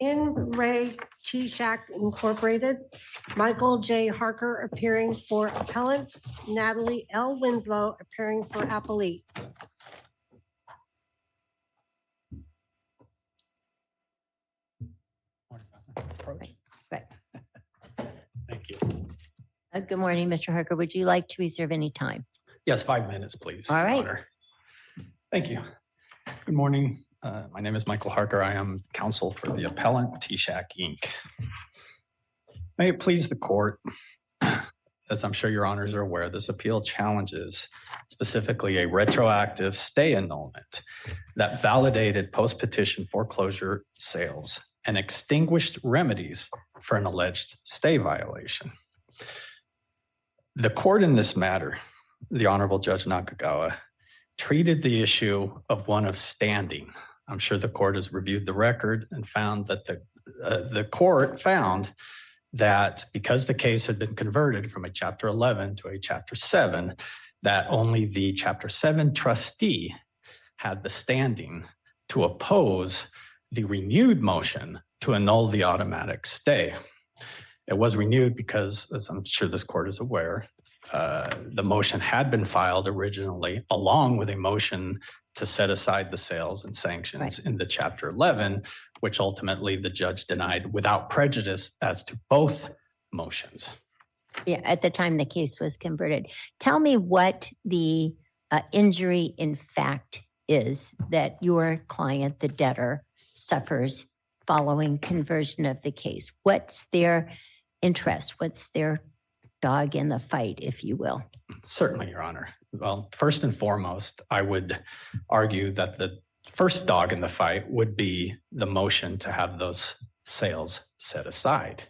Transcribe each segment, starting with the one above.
In Ray Tea Shack Incorporated, Michael J. Harker appearing for appellant, Natalie L. Winslow appearing for appellee. Right. Thank you. Good morning, Mr. Harker. Would you like to reserve any time? Yes, 5 minutes, please. All Your right. Honor. Thank you. Good morning. My name is Michael Harker. I am counsel for the appellant, T-Shack Inc. May it please the court, as I'm sure your honors are aware, this appeal challenges specifically a retroactive stay annulment that validated post-petition foreclosure sales and extinguished remedies for an alleged stay violation. The court in this matter, the Honorable Judge Nakagawa, treated the issue of one of standing. I'm sure the court has reviewed the record and found that the court found that because the case had been converted from a Chapter 11 to a Chapter 7, that only the Chapter 7 trustee had the standing to oppose the renewed motion to annul the automatic stay. It was renewed because, as I'm sure this court is aware, the motion had been filed originally along with a motion to set aside the sales and sanctions in the Chapter 11, which ultimately the judge denied without prejudice as to both motions. Yeah, at the time the case was converted. Tell me what the injury in fact is that your client, the debtor, suffers following conversion of the case. What's their interest? What's their dog in the fight, if you will? Certainly, Your Honor. Well, first and foremost, I would argue that the first dog in the fight would be the motion to have those sales set aside.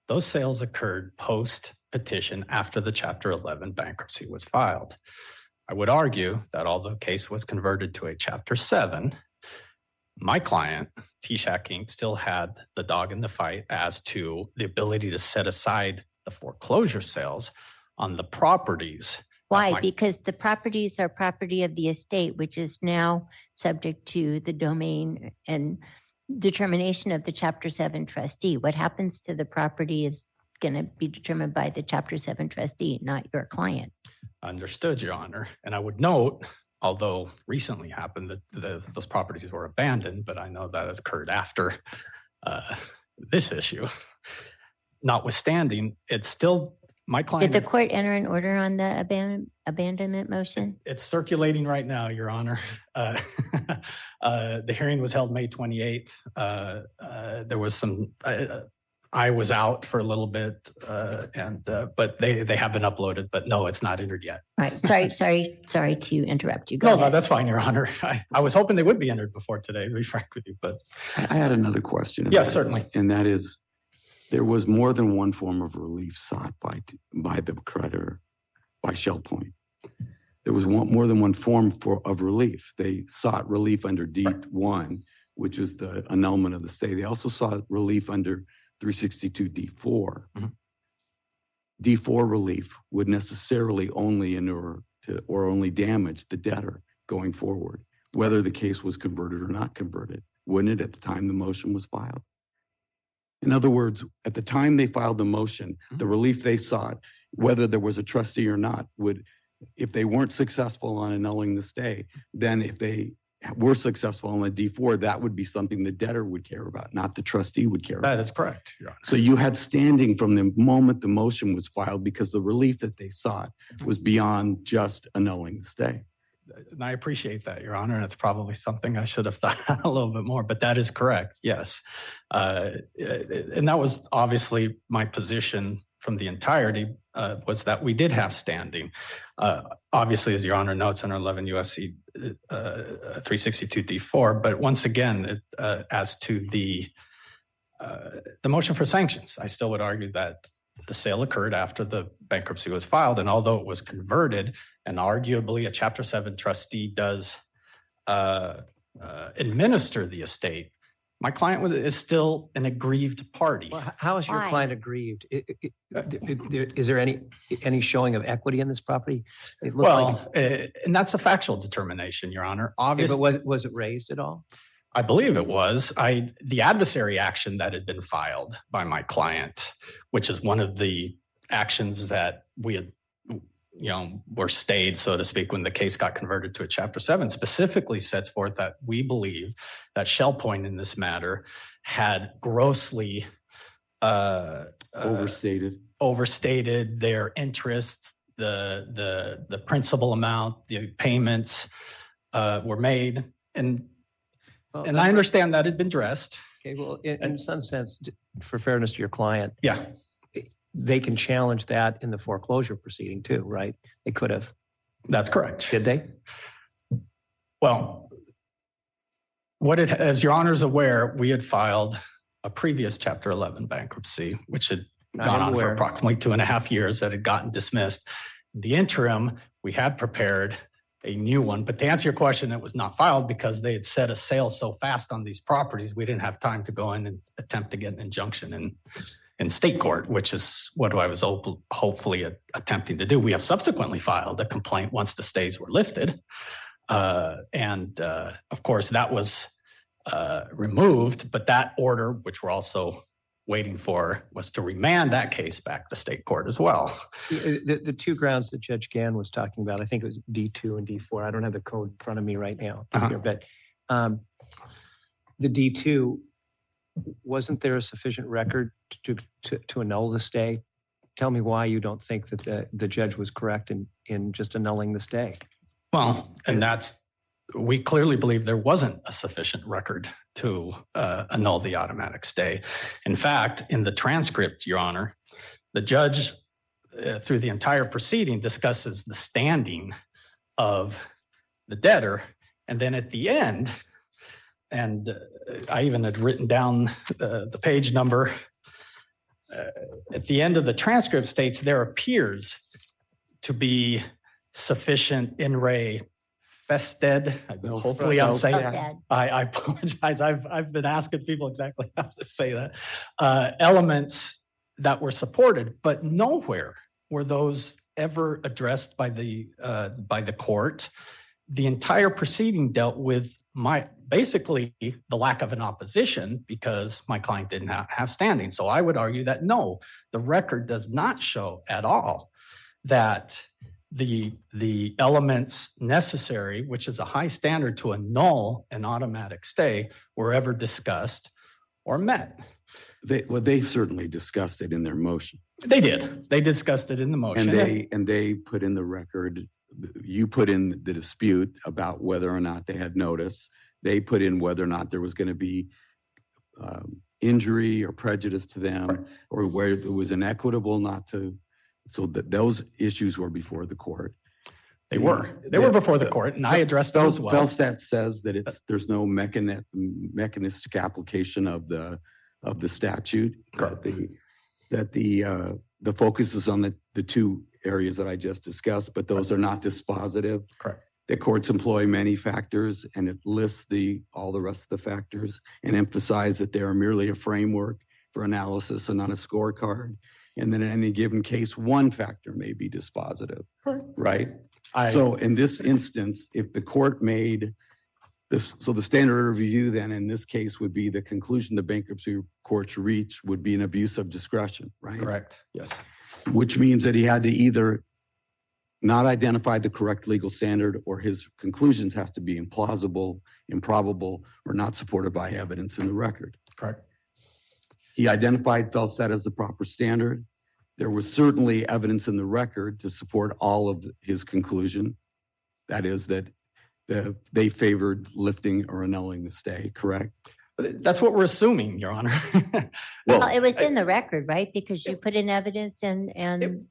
Those sales occurred post-petition after the Chapter 11 bankruptcy was filed. I would argue that although the case was converted to a Chapter 7, my client, T-Shack Inc., still had the dog in the fight as to the ability to set aside the foreclosure sales on the properties. Why? Because the properties are property of the estate, which is now subject to the domain and determination of the Chapter 7 trustee. What happens to the property is going to be determined by the Chapter 7 trustee, not your client. Understood, Your Honor. And I would note, although recently happened that those properties were abandoned, but I know that has occurred after this issue. Notwithstanding, it's still my client. Did the court enter an order on the abandonment motion? It's circulating right now, Your Honor. The hearing was held May 28th. There was some, I was out for a little bit, but they have been uploaded, but no, it's not entered yet. All right. Sorry to interrupt you. Go No, ahead. no, that's fine, Your Honor. I was hoping they would be entered before today, to be frank with you, but. I had another question. Yes, certainly. And that is, there was more than one form of relief sought by the creditor, by Shell Point. There was more than one form of relief. They sought relief under D1, which was the annulment of the stay. They also sought relief under 362 D4. Mm-hmm. D4 relief would necessarily only inure to or only damage the debtor going forward, whether the case was converted or not converted, wouldn't it, at the time the motion was filed? In other words, at the time they filed the motion, the relief they sought, whether there was a trustee or not, would, if they weren't successful on annulling the stay, then if they were successful on the D4, that would be something the debtor would care about, not the trustee would care about. That is correct, Your Honor. So you had standing from the moment the motion was filed because the relief that they sought was beyond just annulling the stay. And I appreciate that, Your Honor. And it's probably something I should have thought a little bit more, but that is correct. Yes. And that was obviously my position from the entirety, was that we did have standing. Obviously, as Your Honor notes, under 11 U.S.C. 362 D4. But once again, as to the motion for sanctions, I still would argue that the sale occurred after the bankruptcy was filed. And although it was converted, and arguably a Chapter 7 trustee does administer the estate, my client is still an aggrieved party. Well, how is your Why? client aggrieved? Is there any showing of equity in this property? It looked Well, and that's a factual determination, Your Honor. okay, Obviously, but was it raised at all? I believe it was, the adversary action that had been filed by my client, which is one of the actions that we had, were stayed, so to speak, when the case got converted to a Chapter 7, specifically sets forth that we believe that Shell Point in this matter had grossly overstated their interests. The principal amount, the payments were made, and I understand that had been addressed. Okay, well, in some sense, for fairness to your client, Yeah, they can challenge that in the foreclosure proceeding too, right? They could have. that's correct. Did they? Well, as your honor is aware, we had filed a previous Chapter 11 bankruptcy, which had gone on for approximately 2.5 years, that had gotten dismissed. In the interim, we had prepared a new one, but to answer your question, it was not filed because they had set a sale so fast on these properties, we didn't have time to go in and attempt to get an injunction in state court, which is what I was hopefully attempting to do. We have subsequently filed a complaint once the stays were lifted. Of course, that was removed, but that order, which we're also waiting for, was to remand that case back to state court as well. The two grounds that Judge Gann was talking about, I think it was D2 and D4. I don't have the code in front of me right now, here, but the D2, wasn't there a sufficient record to annul the stay? Tell me why you don't think that the judge was correct in just annulling the stay. Well, and we clearly believe there wasn't a sufficient record to annul the automatic stay. In fact, in the transcript, Your Honor, the judge, through the entire proceeding, discusses the standing of the debtor. And then at the end, and I even had written down the page number, at the end of the transcript states there appears to be sufficient in re Fested. Hopefully I'm saying that. I apologize. I've been asking people exactly how to say that. Elements that were supported, but nowhere were those ever addressed by the court. The entire proceeding dealt with basically the lack of an opposition because my client didn't have standing. So I would argue that no, the record does not show at all that the elements necessary, which is a high standard to annul an automatic stay, were ever discussed or met. They certainly discussed it in their motion. They did. They discussed it in the motion. And they put in the record, you put in the dispute about whether or not they had notice. They put in whether or not there was going to be injury or prejudice to them, right, or where it was inequitable not to. So that those issues were before the court. They were before the court, and I addressed those as well. Felstat says that there's no mechanistic application of the statute. Correct. That the focus is on the two areas that I just discussed, but those are not dispositive. Correct. The courts employ many factors, and it lists all the rest of the factors and emphasize that they are merely a framework for analysis and not a scorecard. And then in any given case, one factor may be dispositive, right? So in this instance, if the court made this, so the standard of review then in this case would be the conclusion the bankruptcy courts reach would be an abuse of discretion, right? Correct, yes. Which means that he had to either not identify the correct legal standard or his conclusions has to be implausible, improbable, or not supported by evidence in the record. Correct. He identified Felstat as the proper standard. There was certainly evidence in the record to support all of his conclusion. That is that they favored lifting or annulling the stay, correct? That's what we're assuming, Your Honor. Well, it was in the record, right? Because you put in evidence and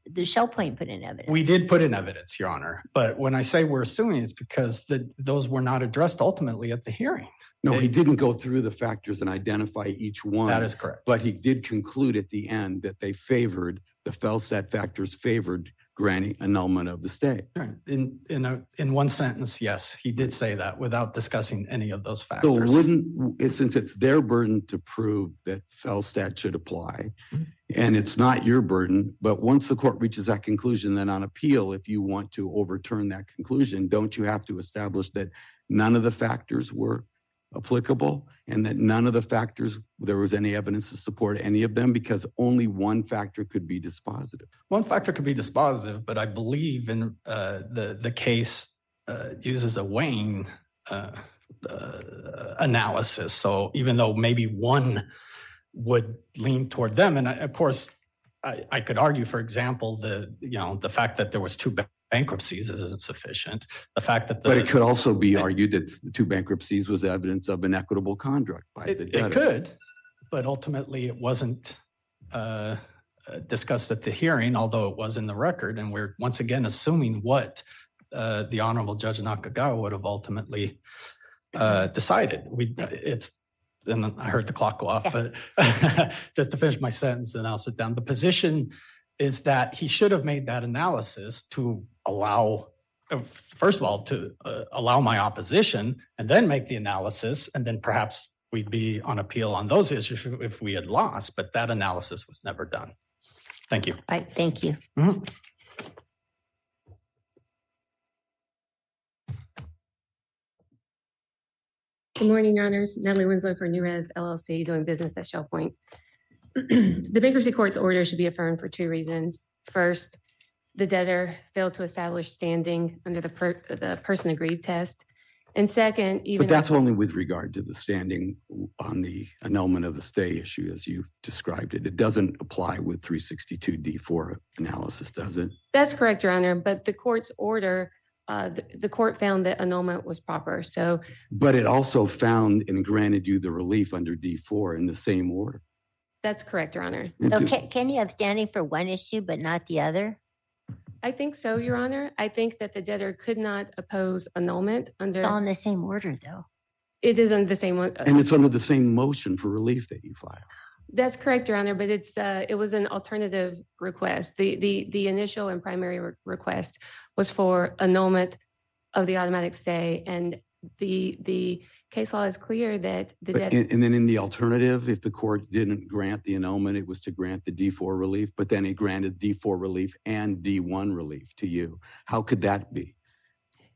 the Shell Point put in evidence. We did put in evidence, Your Honor. But when I say we're assuming, it's because those were not addressed ultimately at the hearing. No, he didn't go through the factors and identify each one. That is correct. But he did conclude at the end that the Felstat factors favored granting annulment of the stay. Right. In one sentence, yes, he did say that without discussing any of those factors. So since it's their burden to prove that Felstat should apply, and it's not your burden, but once the court reaches that conclusion, then on appeal, if you want to overturn that conclusion, don't you have to establish that none of the factors were applicable and that none of the factors, there was any evidence to support any of them because only one factor could be dispositive. One factor could be dispositive, but I believe in the case uses a weighing analysis. So even though maybe one would lean toward them, and of course, I could argue, for example, the fact that there was two bankruptcies isn't sufficient. The fact that But it could also be argued that the two bankruptcies was evidence of inequitable conduct by the debtor. it could, but ultimately it wasn't discussed at the hearing, although it was in the record. And we're once again assuming what the Honorable Judge Nakagawa would have ultimately decided. And I heard the clock go off, but just to finish my sentence, then I'll sit down. The position is that he should have made that analysis to allow, first of all, to allow my opposition and then make the analysis. And then perhaps we'd be on appeal on those issues if we had lost, but that analysis was never done. Thank you. Right, thank you. Mhm. Good morning, Your Honors. Natalie Winslow for Newrez LLC, doing business at Shell Point. The bankruptcy court's order should be affirmed for two reasons. First, the debtor failed to establish standing under the person aggrieved test. And second, But that's only with regard to the standing on the annulment of the stay issue, as you described it. It doesn't apply with 362D4 analysis, does it? That's correct, Your Honor. But the court's order, the court found that annulment was proper. So, But it also found and granted you the relief under D4 in the same order. that's correct, Your Honor. So can you have standing for one issue but not the other? I think so, Your Honor. I think that the debtor could not oppose annulment It's all under, in the same order, though. it isn't the same one. And it's under the same motion for relief that you filed. That's correct, Your Honor, but it was an alternative request. The initial and primary request was for annulment of the automatic stay, and the case law is clear that the But debtor, and then in the alternative, if the court didn't grant the annulment, it was to grant the D4 relief, but then it granted D4 relief and D1 relief to you. How could that be?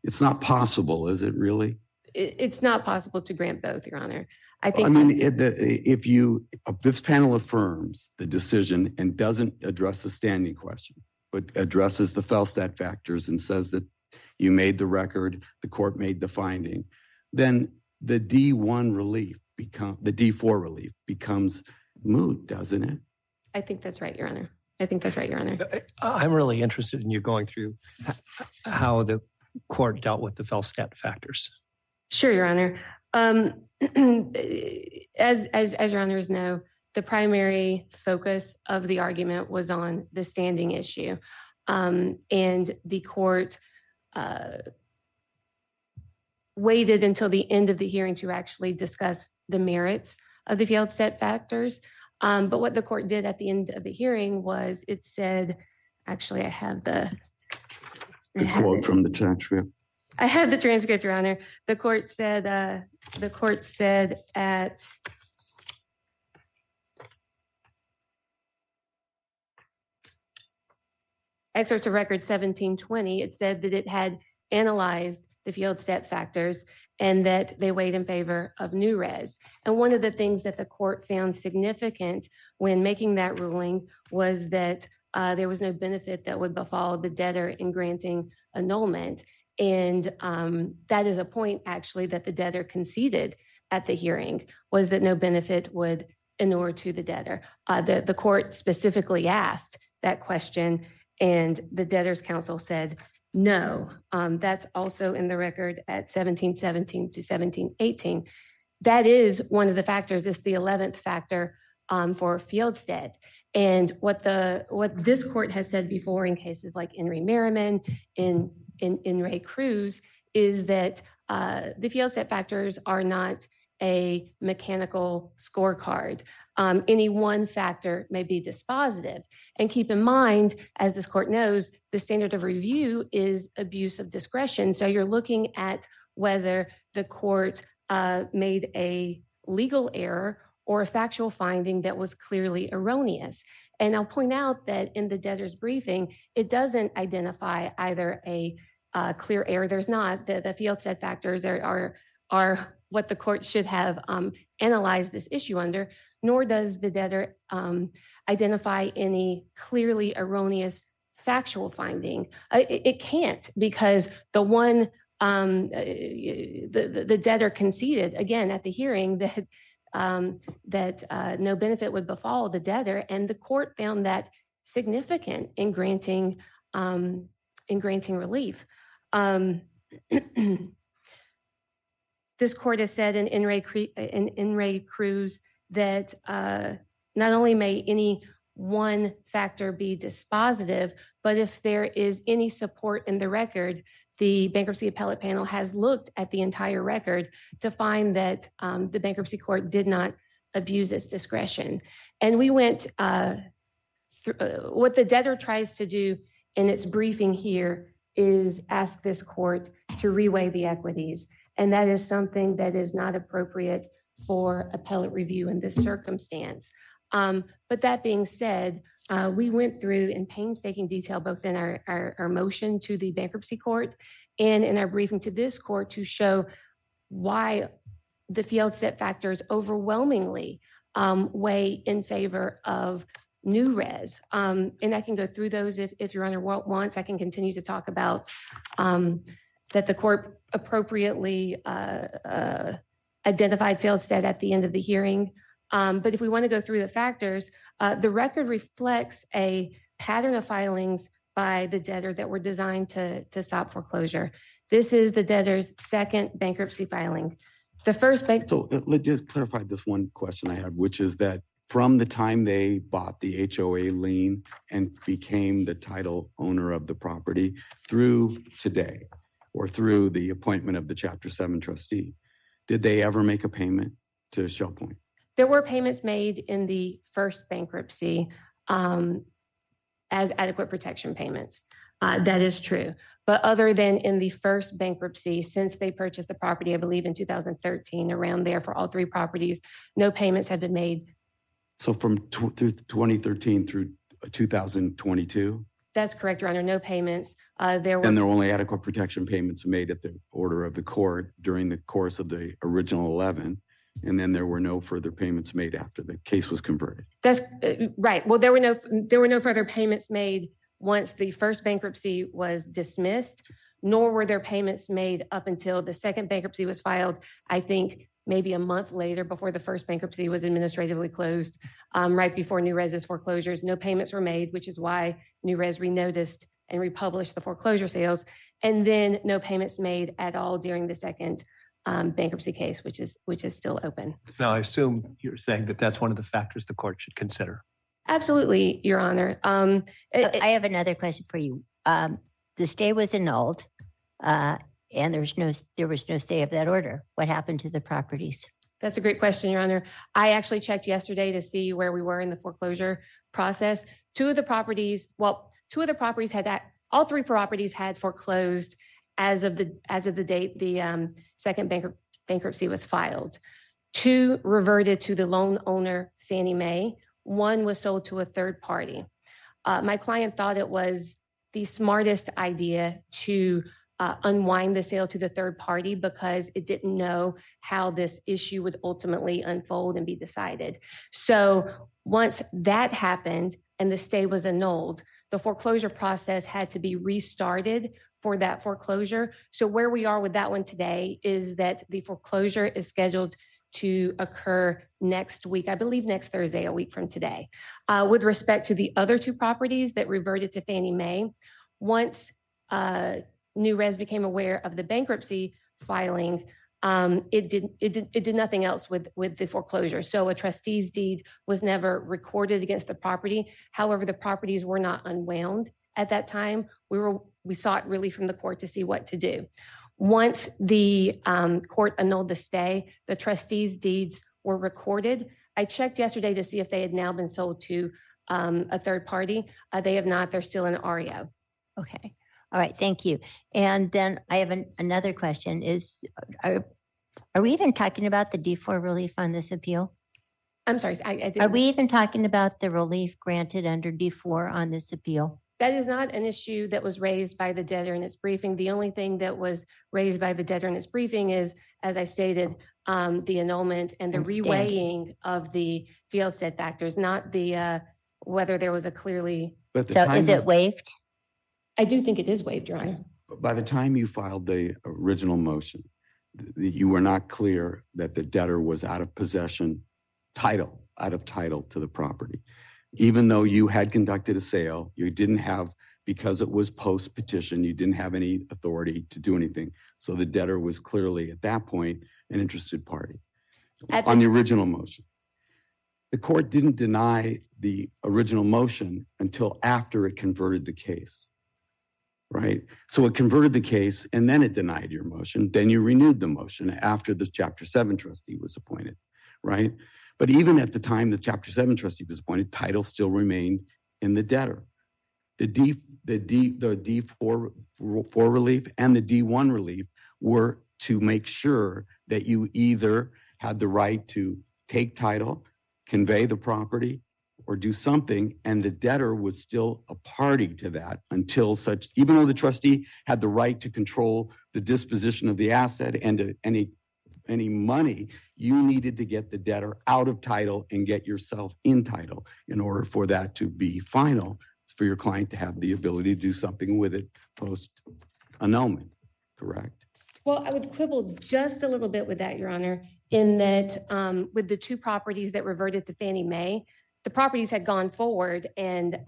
It's not possible, is it really? it's not possible to grant both, Your Honor. I think I mean, that's- if this panel affirms the decision and doesn't address the standing question, but addresses the Felstat factors and says that you made the record, the court made the finding, then the D1 relief the D4 relief becomes moot, doesn't it? I think that's right, Your Honor. I think that's right, Your Honor. I'm really interested in you going through how the court dealt with the Felstat factors. Sure, Your Honor. As Your Honors know, the primary focus of the argument was on the standing issue. And the court waited until the end of the hearing to actually discuss the merits of the Felstat factors. But what the court did at the end of the hearing was it said, actually, I have the Quote from the transcript. I have the transcript, Your Honor. The court said at excerpts of record 1720, it said that it had analyzed the Felstat factors and that they weighed in favor of Newrez. And one of the things that the court found significant when making that ruling was that there was no benefit that would befall the debtor in granting annulment. And that is a point, actually, that the debtor conceded at the hearing, was that no benefit would inure to the debtor. The court specifically asked that question, and the debtor's counsel said no. That's also in the record at 1717 to 1718. That is one of the factors. It's the 11th factor for Felstat. And what this court has said before in cases like Henry Merriman, in Ray Cruz, is that the Felstat factors are not a mechanical scorecard. Any one factor may be dispositive. And keep in mind, as this court knows, the standard of review is abuse of discretion. So you're looking at whether the court made a legal error or a factual finding that was clearly erroneous. And I'll point out that in the debtor's briefing, it doesn't identify either a clear error. There's not. The Felstat factors are what the court should have analyzed this issue under, nor does the debtor identify any clearly erroneous factual finding. It can't, because the one the debtor conceded again at the hearing that no benefit would befall the debtor, and the court found that significant in granting relief. This court has said in In Re Cruz that not only may any one factor be dispositive, but if there is any support in the record, the bankruptcy appellate panel has looked at the entire record to find that the bankruptcy court did not abuse its discretion. And we went what the debtor tries to do in its briefing here is ask this court to reweigh the equities. And that is something that is not appropriate for appellate review in this circumstance. But that being said, we went through in painstaking detail, both in our motion to the bankruptcy court and in our briefing to this court, to show why the Fjellstedt factors overwhelmingly weigh in favor of new res. And I can go through those if Your Honor wants. I can continue to talk about that the court appropriately identified Fjellstedt at the end of the hearing. But if we want to go through the factors, the record reflects a pattern of filings by the debtor that were designed to stop foreclosure. This is the debtor's second bankruptcy filing. The first bank. So let's just clarify this one question I have, which is that from the time they bought the HOA lien and became the title owner of the property through today, or through the appointment of the Chapter 7 trustee, did they ever make a payment to Shell Point? There were payments made in the first bankruptcy as adequate protection payments. That is true. But other than in the first bankruptcy, since they purchased the property, I believe in 2013, around there for all three properties, no payments have been made. So from through 2013 through 2022? That's correct, Your Honor. No payments. And there were only adequate protection payments made at the order of the court during the course of the original 11. And then there were no further payments made after the case was converted. That's right. Well, there were no further payments made once the first bankruptcy was dismissed, nor were there payments made up until the second bankruptcy was filed, I think maybe a month later, before the first bankruptcy was administratively closed, right before New Res's foreclosures. No payments were made, which is why New Res renoticed and republished the foreclosure sales. And then no payments made at all during the second bankruptcy case, which is still open. Now, I assume you're saying that that's one of the factors the court should consider. Absolutely, Your Honor. I have another question for you. The stay was annulled, and there was no stay of that order. What happened to the properties? That's a great question, Your Honor. I actually checked yesterday to see where we were in the foreclosure process. All three properties had foreclosed as of the date the second bankruptcy was filed. 2 reverted to the loan owner, Fannie Mae. 1 was sold to a third party. My client thought it was the smartest idea to unwind the sale to the third party because it didn't know how this issue would ultimately unfold and be decided. So once that happened and the stay was annulled, the foreclosure process had to be restarted for that foreclosure. So where we are with that one today is that the foreclosure is scheduled to occur next week, I believe next Thursday, a week from today. With respect to the other 2 properties that reverted to Fannie Mae, once New Res became aware of the bankruptcy filing, it did nothing else with the foreclosure. So a trustee's deed was never recorded against the property. However, the properties were not unwound at that time. We sought relief from the court to see what to do. Once the court annulled the stay, the trustee's deeds were recorded. I checked yesterday to see if they had now been sold to a third party. They have not. They're still in REO. Okay. All right. Thank you. And then I have another question is, are we even talking about the D4 relief on this appeal? I'm sorry. I didn't. Are we even talking about the relief granted under D4 on this appeal? That is not an issue that was raised by the debtor in its briefing. The only thing that was raised by the debtor in its briefing is, as I stated, the annulment and the And standing. reweighing of the Fieldstead factors, not the whether there was a clearly. But the So time is it waived? I do think it is waived, Your Honor. by the time you filed the original motion, you were not clear that the debtor was out of possession, out of title to the property. Even though you had conducted a sale, you didn't have, because it was post petition, you didn't have any authority to do anything. So the debtor was clearly at that point an interested party on the original motion. The court didn't deny the original motion until after it converted the case, right? So it converted the case and then it denied your motion. Then you renewed the motion after the Chapter 7 trustee was appointed, right? But even at the time the Chapter 7 trustee was appointed, title still remained in the debtor. The D4 relief and the D1 relief were to make sure that you either had the right to take title, convey the property, or do something, and the debtor was still a party to that until such, even though the trustee had the right to control the disposition of the asset and any money, you needed to get the debtor out of title and get yourself in title in order for that to be final, for your client to have the ability to do something with it post annulment, correct? Well, I would quibble just a little bit with that, Your Honor, in that with the two properties that reverted to Fannie Mae, the properties had gone forward and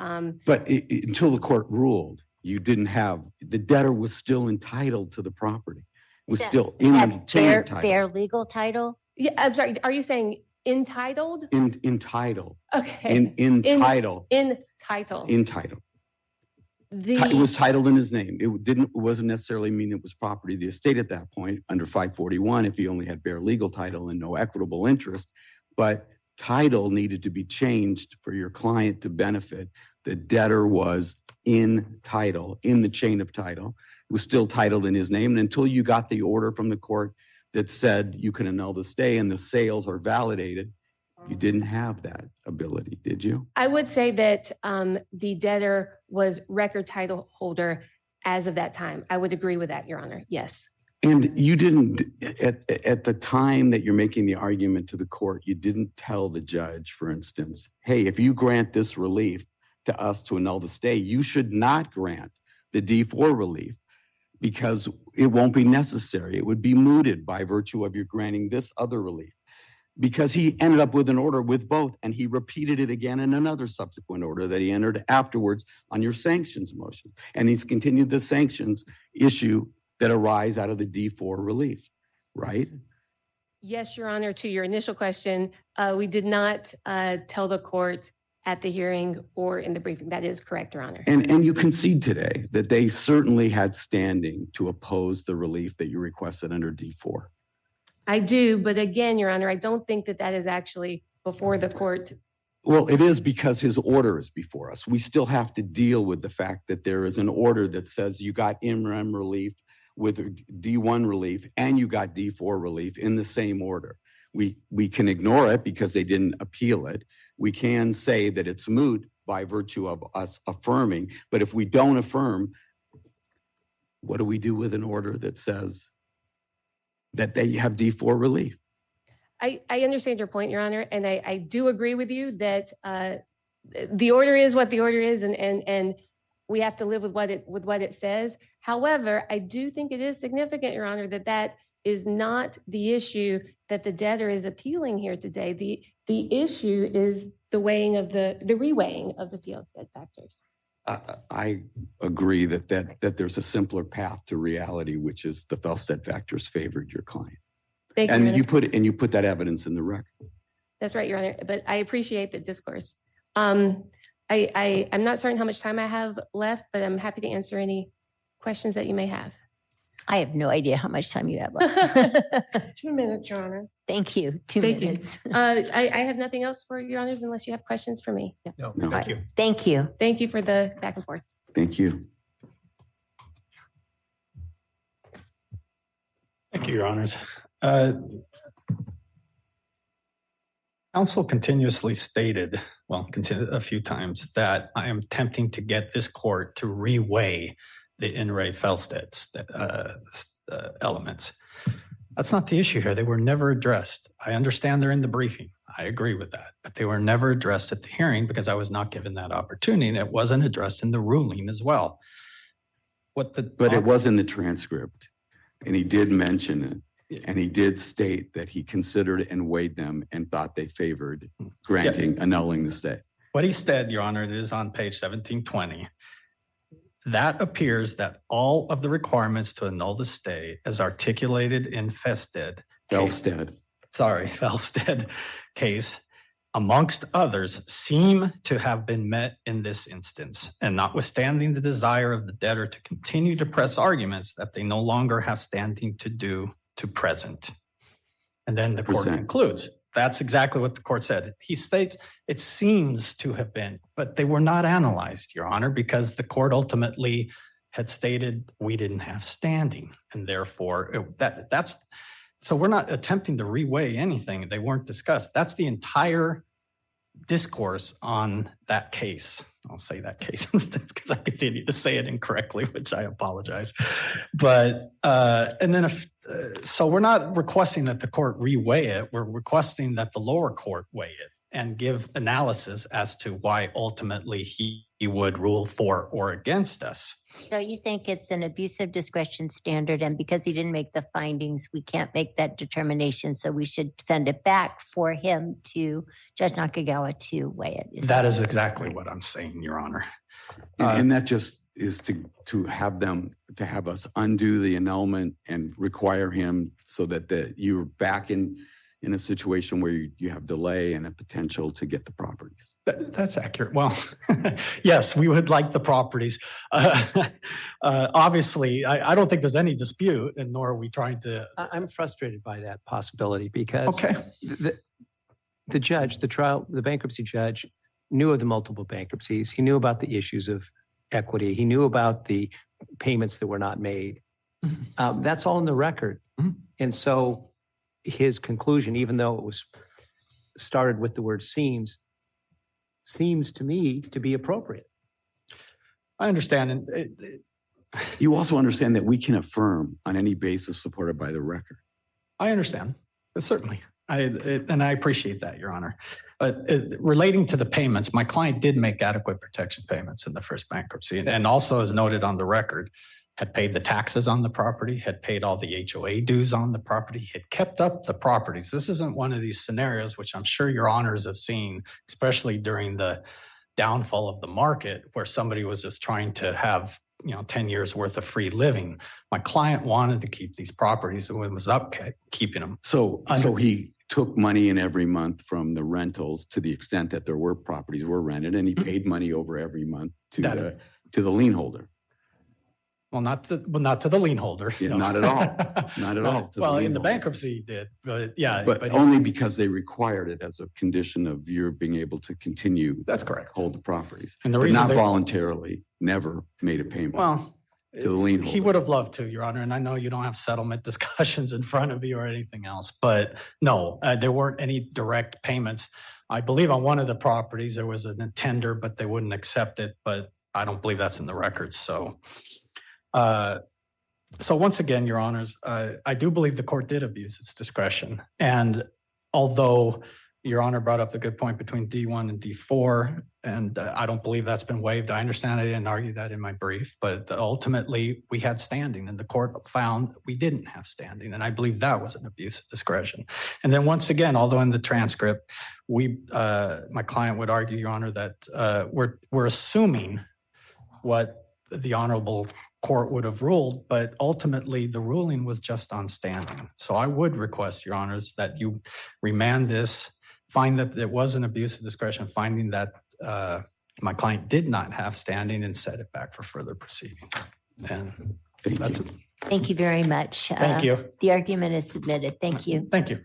But until the court ruled, you didn't have, the debtor was still entitled to the property, was still in the chain of title. Fair legal title? yeah, I'm sorry, are you saying entitled? In title, Okay. in title, In title. in title. It was titled in his name. It wasn't necessarily mean it was property of the estate at that point under 541 if he only had bare legal title and no equitable interest. But title needed to be changed for your client to benefit. The debtor was in title, in the chain of title. It was still titled in his name. And until you got the order from the court that said you can annul the stay and the sales are validated, you didn't have that ability, did you? I would say that the debtor was record title holder as of that time. I would agree with that, Your Honor. Yes. And you didn't, at the time that you're making the argument to the court, you didn't tell the judge, for instance, hey, if you grant this relief to us to annul the stay, you should not grant the D4 relief because it won't be necessary. It would be mooted by virtue of your granting this other relief. Because he ended up with an order with both, and he repeated it again in another subsequent order that he entered afterwards on your sanctions motion. And he's continued the sanctions issue that arise out of the D4 relief, right? Yes, Your Honor. To your initial question, we did not tell the court at the hearing or in the briefing. That is correct, Your Honor. And you concede today that they certainly had standing to oppose the relief that you requested under D4. I do, but again, Your Honor, I don't think that that is actually before the court. Well, it is because his order is before us. We still have to deal with the fact that there is an order that says you got IMREM relief with D1 relief and you got D4 relief in the same order. We can ignore it because they didn't appeal it. We can say that it's moot by virtue of us affirming, but if we don't affirm, what do we do with an order that says that they have D4 relief? I understand your point, Your Honor, and I do agree with you that the order is what the order is, and we have to live with what it says. However, I do think it is significant, Your Honor, that is not the issue that the debtor is appealing here today. The issue is the reweighing of the Fieldstead factors. I agree that there's a simpler path to reality, which is the Fieldstead factors favored your client. Thank you, And Your Honor. you put that evidence in the record. That's right, Your Honor, but I appreciate the discourse. I'm not certain how much time I have left, but I'm happy to answer any questions that you may have. I have no idea how much time you have left. 2 minutes, Your Honor. Thank you. Two Thank you. minutes. I have nothing else for Your Honors unless you have questions for me. No, No. thank you. Thank you. Thank you for the back and forth. Thank you. Thank you, Your Honors. Counsel continuously stated, a few times, that I am attempting to get this court to reweigh the In re Fieldstead elements. That's not the issue here. They were never addressed. I understand they're in the briefing. I agree with that, but they were never addressed at the hearing because I was not given that opportunity, and it wasn't addressed in the ruling as well. But it was in the transcript, and he did mention it, and he did state that he considered and weighed them and thought they favored annulling the stay. What he said, Your Honor, it is on page 1720. That appears that all of the requirements to annul the stay as articulated in Felstead case, amongst others, seem to have been met in this instance. And notwithstanding the desire of the debtor to continue to press arguments that they no longer have standing to do to present. And then the court concludes. That's exactly what the court said. He states it seems to have been, but they were not analyzed, Your Honor, because the court ultimately had stated we didn't have standing. And therefore, so we're not attempting to reweigh anything. They weren't discussed. That's the entire discourse on that case. I'll say that case instead because I continue to say it incorrectly, which I apologize. But so we're not requesting that the court reweigh it. We're requesting that the lower court weigh it and give analysis as to why ultimately he would rule for or against us. So you think it's an abusive discretion standard, and because he didn't make the findings, we can't make that determination. So we should send it back for him to Judge Nakagawa to weigh it. That is exactly what I'm saying, Your Honor. And that just is to have us undo the annulment and require him so that you're back in a situation where you have delay and a potential to get the properties. That's accurate. Well, yes, we would like the properties. Obviously, I don't think there's any dispute, and nor are we trying to. I'm frustrated by that possibility because the judge, the bankruptcy judge knew of the multiple bankruptcies. He knew about the issues of equity. He knew about the payments that were not made. Mm-hmm. That's all in the record. Mm-hmm. And so his conclusion, even though it was started with the word seems to me to be appropriate. I understand. And you also understand that we can affirm on any basis supported by the record. I understand, but certainly. And I appreciate that, Your Honor. But relating to the payments, my client did make adequate protection payments in the first bankruptcy, and also as noted on the record, had paid the taxes on the property, had paid all the HOA dues on the property, had kept up the properties. This isn't one of these scenarios, which I'm sure Your Honors have seen, especially during the downfall of the market, where somebody was just trying to have 10 years worth of free living. My client wanted to keep these properties and was up keeping them. So he took money in every month from the rentals to the extent that there were properties were rented, and he paid money over every month to the lien holder. Well, not to the lien holder. Yeah, not at all. Not at all. Well, in the bankruptcy he did, but yeah. But only because they required it as a condition of your being able to continue. That's correct. Hold the properties. And the reason not voluntarily, never made a payment. Well, to the lien holder. He would have loved to, Your Honor. And I know you don't have settlement discussions in front of you or anything else, but no, there weren't any direct payments. I believe on one of the properties there was a tender, but they wouldn't accept it. But I don't believe that's in the records. So once again, Your Honors, I do believe the court did abuse its discretion. And although Your Honor brought up the good point between D1 and D4, and I don't believe that's been waived. I understand I didn't argue that in my brief, but ultimately we had standing, and the court found we didn't have standing. And I believe that was an abuse of discretion. And then once again, although in the transcript, my client would argue, Your Honor, that we're assuming what the honorable court would have ruled, but ultimately the ruling was just on standing. So I would request, Your Honors, that you remand this, find that it was an abuse of discretion, finding that my client did not have standing, and set it back for further proceedings. And that's it. Thank you very much. Thank you. The argument is submitted. Thank you. Thank you.